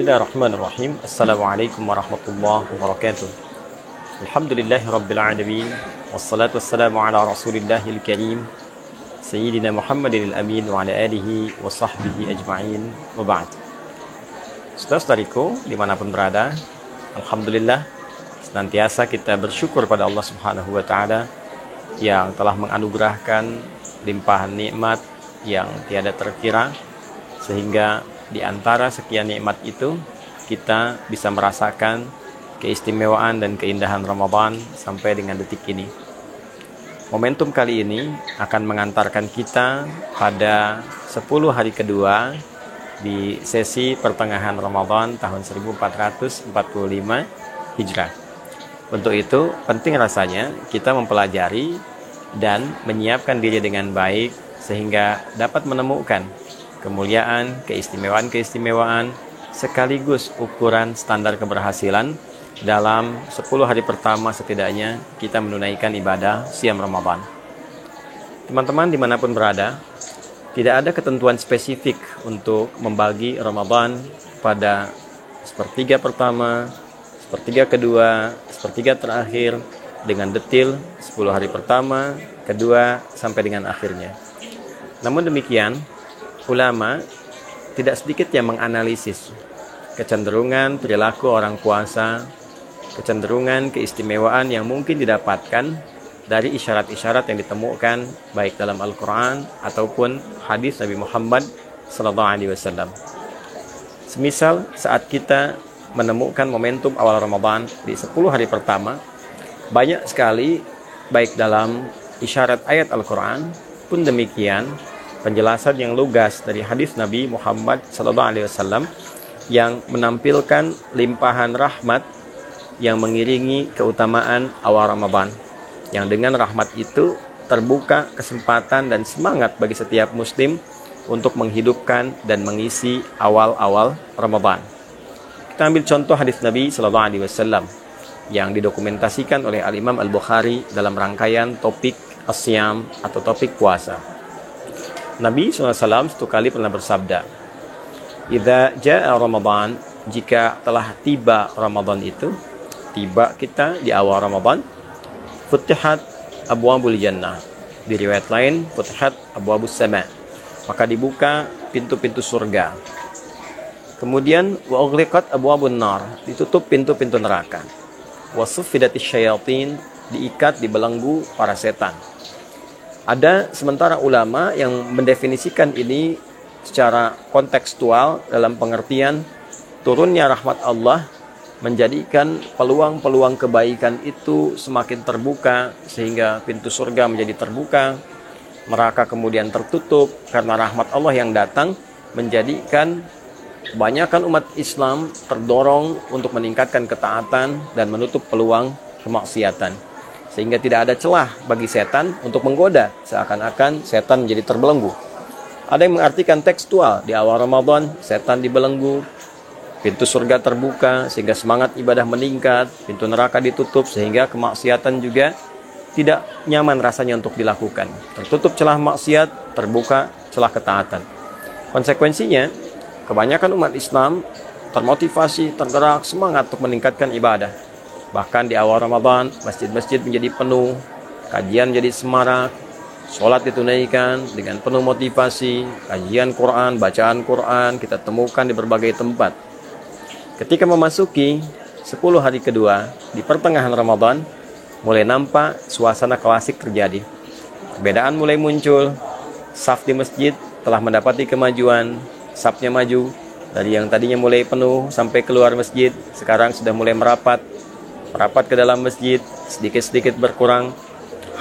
Bismillahirrahmanirrahim. Assalamualaikum warahmatullahi wabarakatuh. Alhamdulillahi rabbil alamin. Wassalatu wassalamu ala rasulillahil karim Sayyidina Muhammadin al-amin wa ala alihi wa sahbihi ajma'in wa ba'd. Saudara-saudariku dimanapun berada, Alhamdulillah senantiasa kita bersyukur pada Allah subhanahu wa ta'ala yang telah menganugerahkan limpahan nikmat yang tiada terkira, sehingga di antara sekian nikmat itu kita bisa merasakan keistimewaan dan keindahan Ramadan sampai dengan detik ini. Momentum kali ini akan mengantarkan kita pada 10 hari kedua di sesi pertengahan Ramadan tahun 1445 Hijrah. Untuk itu penting rasanya kita mempelajari dan menyiapkan diri dengan baik sehingga dapat menemukan kemuliaan, keistimewaan sekaligus ukuran standar keberhasilan dalam 10 hari pertama setidaknya kita menunaikan ibadah siam Ramadan. Teman-teman dimanapun berada, tidak ada ketentuan spesifik untuk membagi Ramadan pada sepertiga pertama, sepertiga kedua, sepertiga terakhir dengan detil 10 hari pertama, kedua sampai dengan akhirnya. Namun demikian, ulama tidak sedikit yang menganalisis kecenderungan perilaku orang puasa, kecenderungan keistimewaan yang mungkin didapatkan dari isyarat-isyarat yang ditemukan baik dalam Al-Quran ataupun hadis Nabi Muhammad SAW. Semisal saat kita menemukan momentum awal Ramadan di 10 hari pertama, banyak sekali baik dalam isyarat ayat Al-Quran pun demikian penjelasan yang lugas dari hadis Nabi Muhammad SAW yang menampilkan limpahan rahmat yang mengiringi keutamaan awal Ramadan, yang dengan rahmat itu terbuka kesempatan dan semangat bagi setiap muslim untuk menghidupkan dan mengisi awal-awal Ramadan. Kita ambil contoh hadis Nabi SAW yang didokumentasikan oleh Al-Imam Al-Bukhari dalam rangkaian topik as-siyam atau topik puasa. Nabi SAW satu kali pernah bersabda, "Idza jaa Ramadan," jika telah tiba Ramadan itu, tiba kita di awal Ramadan, "Futihat abwabul jannah." Di riwayat lain, "Futihat abwabus sama." Maka dibuka pintu-pintu surga. Kemudian, "Wa ughliqat abwabun nar." Ditutup pintu-pintu neraka. "Wa suffidatis syayatin." Diikat, dibelenggu para setan. Ada sementara ulama yang mendefinisikan ini secara kontekstual dalam pengertian turunnya rahmat Allah menjadikan peluang-peluang kebaikan itu semakin terbuka sehingga pintu surga menjadi terbuka, neraka kemudian tertutup karena rahmat Allah yang datang menjadikan kebanyakan umat Islam terdorong untuk meningkatkan ketaatan dan menutup peluang kemaksiatan. Sehingga tidak ada celah bagi setan untuk menggoda, seakan-akan setan menjadi terbelenggu. Ada yang mengartikan tekstual, di awal Ramadan setan dibelenggu, pintu surga terbuka sehingga semangat ibadah meningkat, pintu neraka ditutup sehingga kemaksiatan juga tidak nyaman rasanya untuk dilakukan. Tertutup celah maksiat, terbuka celah ketaatan. Konsekuensinya, kebanyakan umat Islam termotivasi, tergerak, semangat untuk meningkatkan ibadah. Bahkan di awal Ramadan, masjid-masjid menjadi penuh, kajian menjadi semarak, sholat ditunaikan dengan penuh motivasi, kajian Quran, bacaan Quran kita temukan di berbagai tempat. Ketika memasuki 10 hari kedua di pertengahan Ramadan, mulai nampak suasana klasik terjadi. Perbedaan mulai muncul, saf di masjid telah mendapati kemajuan, safnya maju, dari yang tadinya mulai penuh sampai keluar masjid, sekarang sudah mulai merapat ke dalam masjid, sedikit-sedikit berkurang.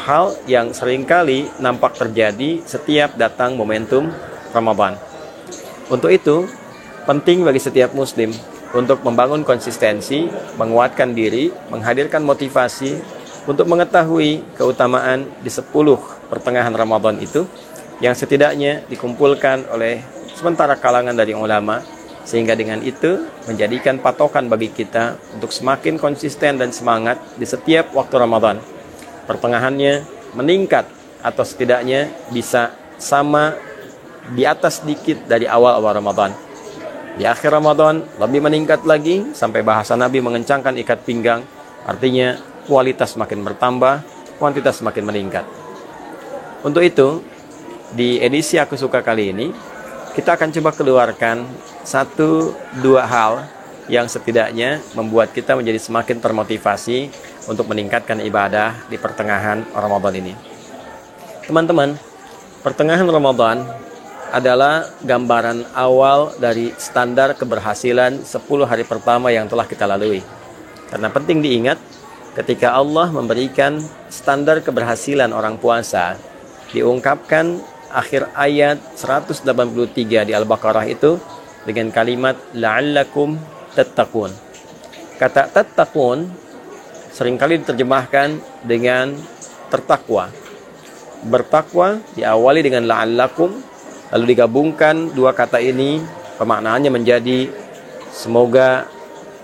Hal yang seringkali nampak terjadi setiap datang momentum Ramadan. Untuk itu, penting bagi setiap muslim untuk membangun konsistensi, menguatkan diri, menghadirkan motivasi untuk mengetahui keutamaan di 10 pertengahan Ramadan itu yang setidaknya dikumpulkan oleh sementara kalangan dari ulama, sehingga dengan itu menjadikan patokan bagi kita untuk semakin konsisten dan semangat di setiap waktu Ramadan. Pertengahannya meningkat atau setidaknya bisa sama di atas sedikit dari awal-awal Ramadan. Di akhir Ramadan lebih meningkat lagi sampai bahasa Nabi mengencangkan ikat pinggang. Artinya kualitas makin bertambah, kuantitas makin meningkat. Untuk itu, di edisi Aku Suka kali ini, kita akan coba keluarkan 1-2 hal yang setidaknya membuat kita menjadi semakin termotivasi untuk meningkatkan ibadah di pertengahan Ramadan ini. Teman-teman, pertengahan Ramadan adalah gambaran awal dari standar keberhasilan 10 hari pertama yang telah kita lalui. Karena penting diingat, ketika Allah memberikan standar keberhasilan orang puasa, diungkapkan akhir ayat 183 di Al-Baqarah itu dengan kalimat la'allakum tattaqun. Kata tattaqun seringkali diterjemahkan dengan tertakwa. Bertakwa diawali dengan la'allakum, lalu digabungkan dua kata ini, pemaknaannya menjadi semoga,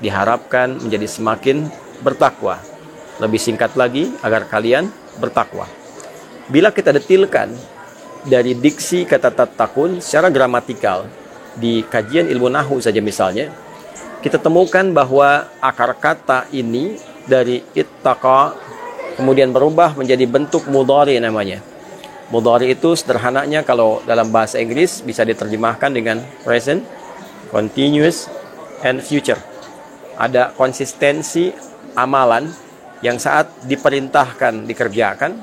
diharapkan menjadi semakin bertakwa. Lebih singkat lagi, agar kalian bertakwa. Bila kita detilkan dari diksi kata tattaqun secara gramatikal di kajian ilmu nahwu saja misalnya, kita temukan bahwa akar kata ini dari ittaqa kemudian berubah menjadi bentuk mudhari namanya. Mudhari itu sederhananya kalau dalam bahasa Inggris bisa diterjemahkan dengan present, continuous, and future. Ada konsistensi amalan yang saat diperintahkan dikerjakan,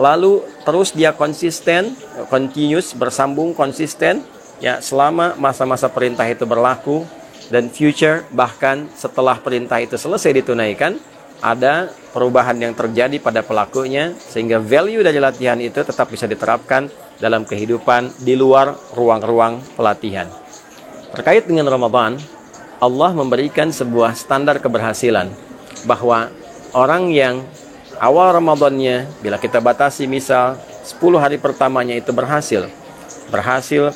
lalu terus dia konsisten, continuous, bersambung, konsisten, ya selama masa-masa perintah itu berlaku, dan future bahkan setelah perintah itu selesai ditunaikan, ada perubahan yang terjadi pada pelakunya sehingga value dari latihan itu tetap bisa diterapkan dalam kehidupan di luar ruang-ruang pelatihan. Terkait dengan Ramadan, Allah memberikan sebuah standar keberhasilan bahwa orang yang awal Ramadannya, bila kita batasi misal 10 hari pertamanya itu berhasil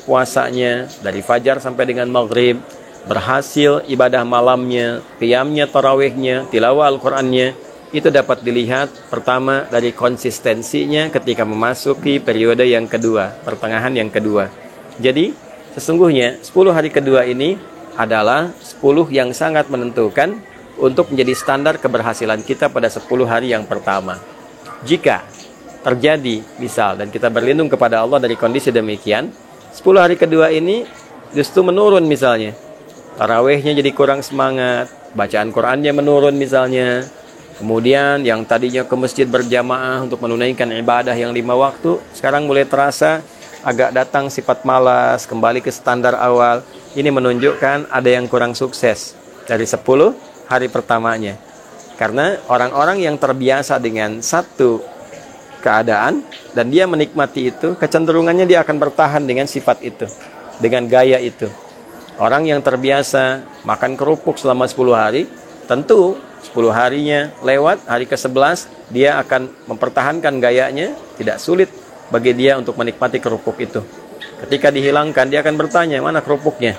puasanya dari fajar sampai dengan maghrib, berhasil ibadah malamnya, qiyamnya, tarawihnya, tilawah Al-Qur'annya, itu dapat dilihat pertama dari konsistensinya ketika memasuki periode yang kedua, pertengahan yang kedua. Jadi sesungguhnya 10 hari kedua ini adalah 10 yang sangat menentukan untuk menjadi standar keberhasilan kita pada 10 hari yang pertama. Jika terjadi misal dan kita berlindung kepada Allah dari kondisi demikian, 10 hari kedua ini justru menurun misalnya, tarawihnya jadi kurang semangat, bacaan Qur'annya menurun misalnya, kemudian yang tadinya ke masjid berjamaah untuk menunaikan ibadah yang 5 waktu, sekarang mulai terasa agak datang sifat malas, kembali ke standar awal. Ini menunjukkan ada yang kurang sukses dari 10 hari pertamanya. Karena orang-orang yang terbiasa dengan satu keadaan dan dia menikmati itu, kecenderungannya dia akan bertahan dengan sifat itu, dengan gaya itu. Orang yang terbiasa makan kerupuk selama 10 hari, tentu 10 harinya lewat, hari ke-11 dia akan mempertahankan gayanya, tidak sulit bagi dia untuk menikmati kerupuk itu. Ketika dihilangkan, dia akan bertanya, mana kerupuknya?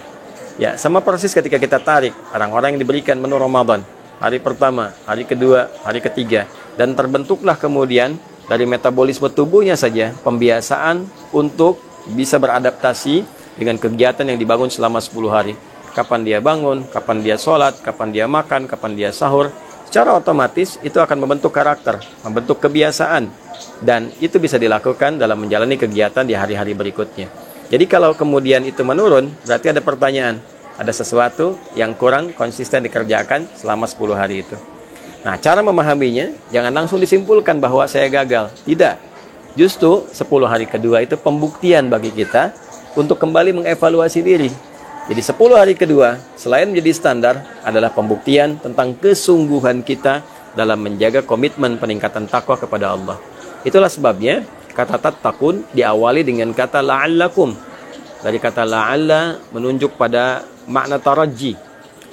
Ya, sama persis ketika kita tarik orang-orang yang diberikan menu Ramadan, hari pertama, hari kedua, hari ketiga, dan terbentuklah kemudian dari metabolisme tubuhnya saja pembiasaan untuk bisa beradaptasi dengan kegiatan yang dibangun selama 10 hari. Kapan dia bangun, kapan dia sholat, kapan dia makan, kapan dia sahur, secara otomatis itu akan membentuk karakter, membentuk kebiasaan, dan itu bisa dilakukan dalam menjalani kegiatan di hari-hari berikutnya. Jadi kalau kemudian itu menurun, berarti ada pertanyaan, ada sesuatu yang kurang konsisten dikerjakan selama 10 hari itu. Nah, cara memahaminya, jangan langsung disimpulkan bahwa saya gagal. Tidak. Justru 10 hari kedua itu pembuktian bagi kita untuk kembali mengevaluasi diri. Jadi 10 hari kedua, selain menjadi standar, adalah pembuktian tentang kesungguhan kita dalam menjaga komitmen peningkatan takwa kepada Allah. Itulah sebabnya kata tattaqun diawali dengan kata la'allakum. Dari kata la'alla menunjuk pada makna taraji,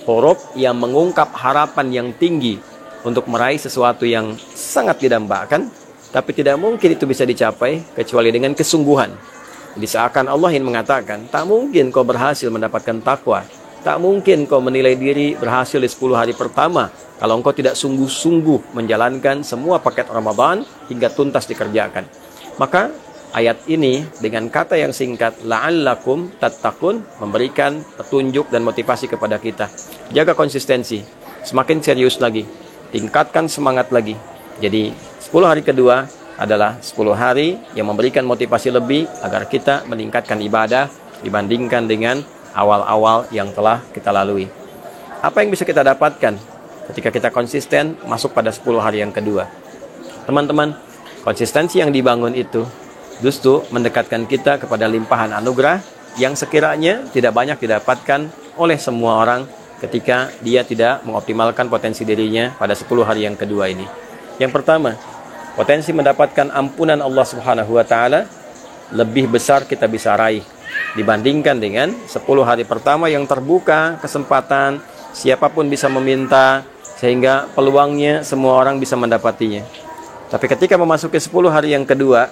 huruf yang mengungkap harapan yang tinggi untuk meraih sesuatu yang sangat didambakan, tapi tidak mungkin itu bisa dicapai kecuali dengan kesungguhan. Jadi seakan Allah ingin mengatakan, tak mungkin kau berhasil mendapatkan takwa, tak mungkin kau menilai diri berhasil di 10 hari pertama kalau engkau tidak sungguh-sungguh menjalankan semua paket Ramadan hingga tuntas dikerjakan. Maka ayat ini dengan kata yang singkat la'allakum tattaqun memberikan petunjuk dan motivasi kepada kita. Jaga konsistensi, semakin serius lagi, tingkatkan semangat lagi. Jadi 10 hari kedua adalah 10 hari yang memberikan motivasi lebih agar kita meningkatkan ibadah dibandingkan dengan awal-awal yang telah kita lalui. Apa yang bisa kita dapatkan ketika kita konsisten masuk pada 10 hari yang kedua? Teman-teman, konsistensi yang dibangun itu justru mendekatkan kita kepada limpahan anugerah yang sekiranya tidak banyak didapatkan oleh semua orang ketika dia tidak mengoptimalkan potensi dirinya pada 10 hari yang kedua ini. Yang pertama, potensi mendapatkan ampunan Allah Subhanahu wa taala lebih besar kita bisa raih dibandingkan dengan 10 hari pertama yang terbuka kesempatan, siapapun bisa meminta sehingga peluangnya semua orang bisa mendapatinya. Tapi ketika memasuki 10 hari yang kedua,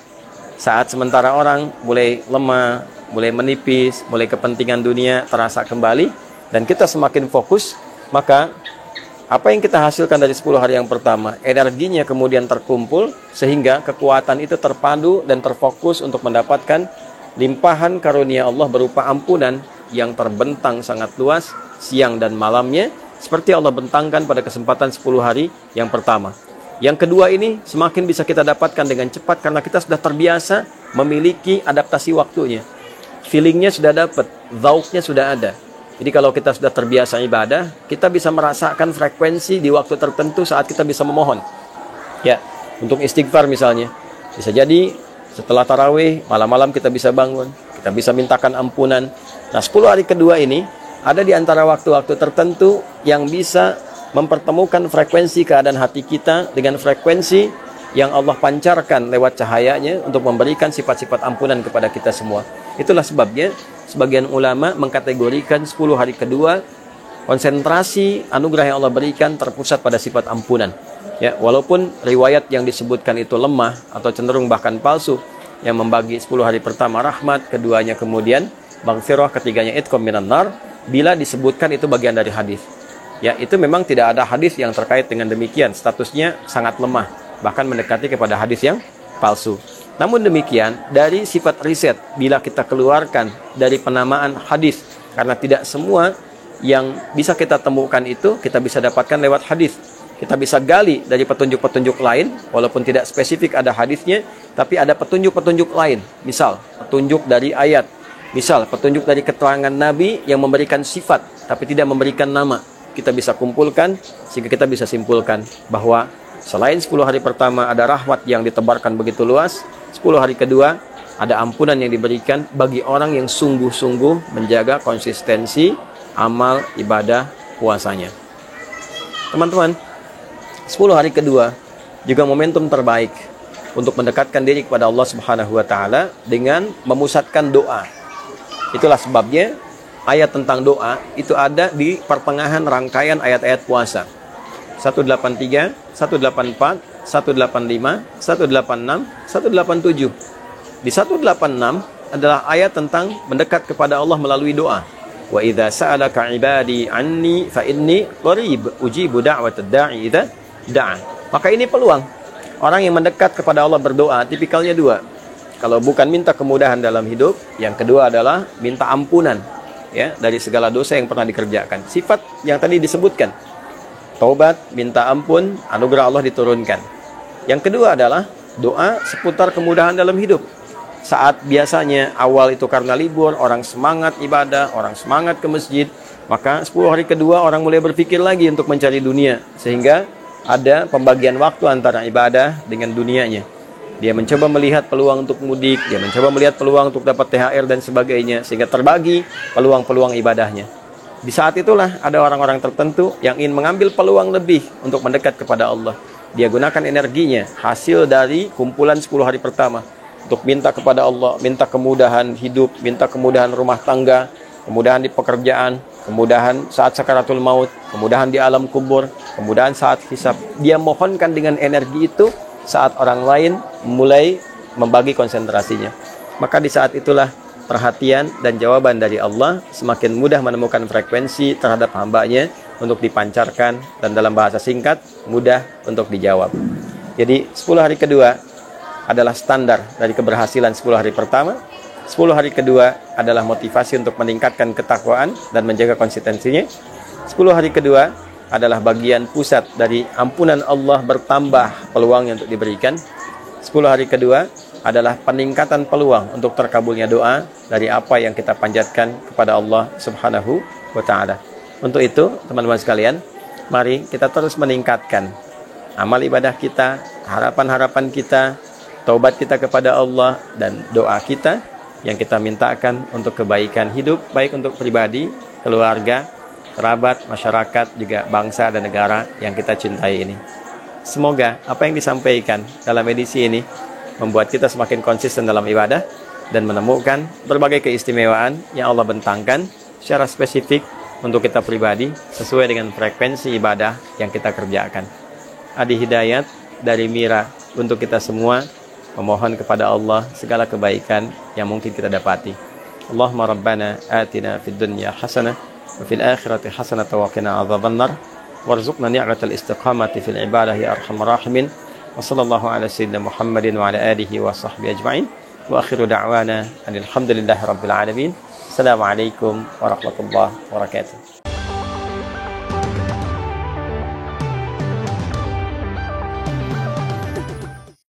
saat sementara orang mulai lemah, mulai menipis, mulai kepentingan dunia terasa kembali dan kita semakin fokus, maka apa yang kita hasilkan dari 10 hari yang pertama, energinya kemudian terkumpul sehingga kekuatan itu terpadu dan terfokus untuk mendapatkan limpahan karunia Allah berupa ampunan yang terbentang sangat luas siang dan malamnya seperti Allah bentangkan pada kesempatan 10 hari yang pertama. Yang kedua ini semakin bisa kita dapatkan dengan cepat karena kita sudah terbiasa memiliki adaptasi waktunya. Feelingnya sudah dapat, zauknya sudah ada. Jadi kalau kita sudah terbiasa ibadah, kita bisa merasakan frekuensi di waktu tertentu saat kita bisa memohon. Ya, untuk istighfar misalnya. Bisa jadi setelah tarawih, malam-malam kita bisa bangun, kita bisa mintakan ampunan. Nah, 10 hari kedua ini ada di antara waktu-waktu tertentu yang bisa mempertemukan frekuensi keadaan hati kita dengan frekuensi yang Allah pancarkan lewat cahayanya untuk memberikan sifat-sifat ampunan kepada kita semua. Itulah sebabnya sebagian ulama mengkategorikan 10 hari kedua konsentrasi anugerah yang Allah berikan terpusat pada sifat ampunan. Ya, walaupun riwayat yang disebutkan itu lemah atau cenderung bahkan palsu, yang membagi 10 hari pertama rahmat, keduanya kemudian maghfirah, ketiganya itqam minan nar, bila disebutkan itu bagian dari hadis. Ya, itu memang tidak ada hadis yang terkait dengan demikian, statusnya sangat lemah, bahkan mendekati kepada hadis yang palsu. Namun demikian, dari sifat riset, bila kita keluarkan dari penamaan hadis, karena tidak semua yang bisa kita temukan itu kita bisa dapatkan lewat hadis. Kita bisa gali dari petunjuk-petunjuk lain, walaupun tidak spesifik ada hadisnya, tapi ada petunjuk-petunjuk lain. Misal, petunjuk dari ayat. Misal, petunjuk dari keterangan Nabi yang memberikan sifat, tapi tidak memberikan nama. Kita bisa kumpulkan, sehingga kita bisa simpulkan bahwa selain 10 hari pertama ada rahmat yang ditebarkan begitu luas, 10 hari kedua ada ampunan yang diberikan bagi orang yang sungguh-sungguh menjaga konsistensi amal ibadah puasanya. Teman-teman, 10 hari kedua juga momentum terbaik untuk mendekatkan diri kepada Allah Subhanahu wa taala dengan memusatkan doa. Itulah sebabnya ayat tentang doa itu ada di pertengahan rangkaian ayat-ayat puasa. 183, 184, 185, 186, 187. Di 186 adalah ayat tentang mendekat kepada Allah melalui doa. Wa idza sa'alaka 'ibadi 'anni fa inni qarib ujibu da'watad da'i idza da'a. Maka ini peluang. Orang yang mendekat kepada Allah berdoa tipikalnya dua. Kalau bukan minta kemudahan dalam hidup, yang kedua adalah minta ampunan ya dari segala dosa yang pernah dikerjakan. Sifat yang tadi disebutkan. Taubat, minta ampun, anugerah Allah diturunkan. Yang kedua adalah doa seputar kemudahan dalam hidup. Saat biasanya awal itu karena libur, orang semangat ibadah, orang semangat ke masjid, maka 10 hari kedua orang mulai berpikir lagi untuk mencari dunia, sehingga ada pembagian waktu antara ibadah dengan dunianya. Dia mencoba melihat peluang untuk mudik, dia mencoba melihat peluang untuk dapat THR dan sebagainya, sehingga terbagi peluang-peluang ibadahnya. Di saat itulah ada orang-orang tertentu yang ingin mengambil peluang lebih untuk mendekat kepada Allah. Dia gunakan energinya, hasil dari kumpulan 10 hari pertama, untuk minta kepada Allah, minta kemudahan hidup, minta kemudahan rumah tangga, kemudahan di pekerjaan, kemudahan saat sakaratul maut, kemudahan di alam kubur, kemudahan saat hisab. Dia mohonkan dengan energi itu saat orang lain mulai membagi konsentrasinya. Maka di saat itulah perhatian dan jawaban dari Allah semakin mudah menemukan frekuensi terhadap hambanya untuk dipancarkan, dan dalam bahasa singkat mudah untuk dijawab. Jadi 10 hari kedua adalah standar dari keberhasilan 10 hari pertama. 10 hari kedua adalah motivasi untuk meningkatkan ketakwaan dan menjaga konsistensinya. 10 hari kedua adalah bagian pusat dari ampunan Allah bertambah peluangnya untuk diberikan. 10 hari kedua adalah peningkatan peluang untuk terkabulnya doa dari apa yang kita panjatkan kepada Allah Subhanahu wa Ta'ala. Untuk itu, teman-teman sekalian, mari kita terus meningkatkan amal ibadah kita, harapan-harapan kita, taubat kita kepada Allah, dan doa kita yang kita mintakan untuk kebaikan hidup, baik untuk pribadi, keluarga, kerabat, masyarakat, juga bangsa dan negara yang kita cintai ini. Semoga apa yang disampaikan dalam edisi ini membuat kita semakin konsisten dalam ibadah dan menemukan berbagai keistimewaan yang Allah bentangkan secara spesifik untuk kita pribadi sesuai dengan frekuensi ibadah yang kita kerjakan. Adi Hidayat dari Mira untuk kita semua memohon kepada Allah segala kebaikan yang mungkin kita dapati. Allahumma rabbana atina fid dunya hasanah wa fil akhirati hasanah wa qina adzabannar warzuqna ni'matal istiqamati fil ibadah ya arhamar rahimin. Wa sallallahu ala sayyidina Muhammadin wa ala alihi wa sahbihi ajma'in. Wa akhiru da'wana alhamdulillahi rabbil alamin. Assalamualaikum warahmatullahi wabarakatuh.